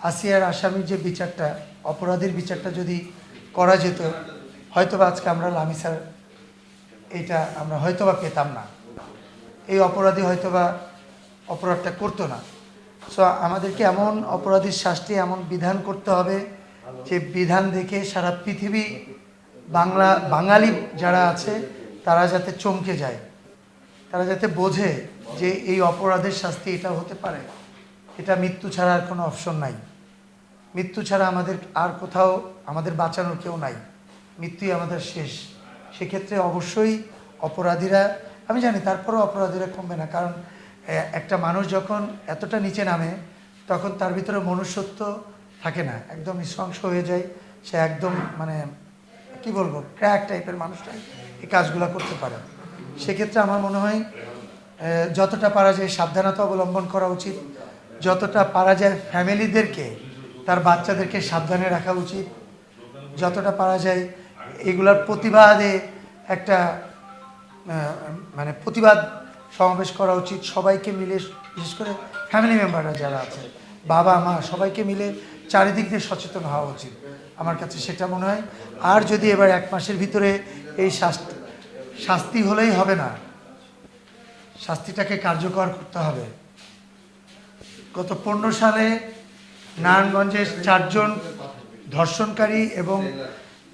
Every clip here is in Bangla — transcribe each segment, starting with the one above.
আসিয়ার আসামির যে বিচারটা, অপরাধীর বিচারটা যদি করা যেত, হয়তোবা আজকে আমরা লামিসার এইটা আমরা হয়তোবা পেতাম না, এই অপরাধী হয়তোবা অপরাধটা করতো না। সো আমাদেরকে এমন অপরাধীর শাস্তি এমন বিধান করতে হবে যে বিধান দেখে সারা পৃথিবী বাঙালি যারা আছে তারা যাতে চমকে যায়, তারা যাতে বোঝে যে এই অপরাধের শাস্তি এটা হতে পারে, এটা মৃত্যু ছাড়া আর কোনো অপশন নাই। মৃত্যু ছাড়া আমাদের আর কোথাও আমাদের বাঁচানোর কেউ নাই, মৃত্যুই আমাদের শেষ। সেক্ষেত্রে অবশ্যই অপরাধীরা, আমি জানি তারপরেও অপরাধীরা কমবে না, কারণ একটা মানুষ যখন এতটা নিচে নামে তখন তার ভিতরে মনুষ্যত্ব থাকে না, একদম নৃশংস হয়ে যায়, সে একদম মানে কি বলবো ক্র্যাক টাইপের মানুষটা এই কাজগুলো করতে পারে। সেক্ষেত্রে আমার মনে হয় যতটা পারা যায় সাবধানতা অবলম্বন করা উচিত, যতটা পারা যায় ফ্যামিলিদেরকে তার বাচ্চাদেরকে সাবধানে রাখা উচিত, যতটা পারা যায় এগুলার প্রতিবাদে একটা মানে প্রতিবাদ সমাবেশ করা উচিত। সবাইকে মিলে, বিশেষ করে ফ্যামিলি মেম্বাররা যারা আছে, বাবা মা, সবাইকে মিলে চারিদিক দিয়ে সচেতন হওয়া উচিত, আমার কাছে সেটা মনে হয়। আর যদি এবার 1 মাসের ভিতরে এই শাস্তি হলেই হবে না, শাস্তিটাকে কার্যকর করতে হবে। গত 15 সালে নারায়ণগঞ্জের 4 জন ধর্ষণকারী এবং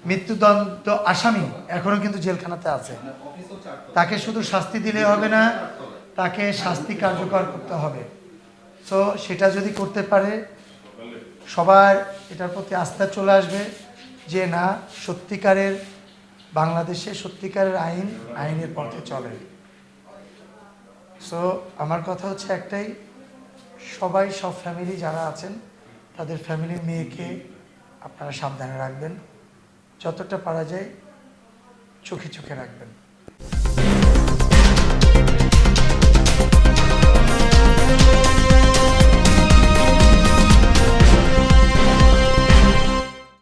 মৃত্যুদণ্ড আসামি এখনও কিন্তু জেলখানাতে আছে। তাকে শুধু শাস্তি দিলে হবে না, তাকে শাস্তি কার্যকর করতে হবে। সো সেটা যদি করতে পারে সবার এটার প্রতি আস্থা চলে আসবে যে না, সত্যিকারের বাংলাদেশে সত্যিকারের আইনের পথে চলে। সো আমার কথা হচ্ছে একটাই, সবাই সব ফ্যামিলি যারা আছেন তাদের ফ্যামিলির মেয়েকে আপনারা সাবধানে রাখবেন, যতটা পারা যায় চোখে চোখে রাখবেন।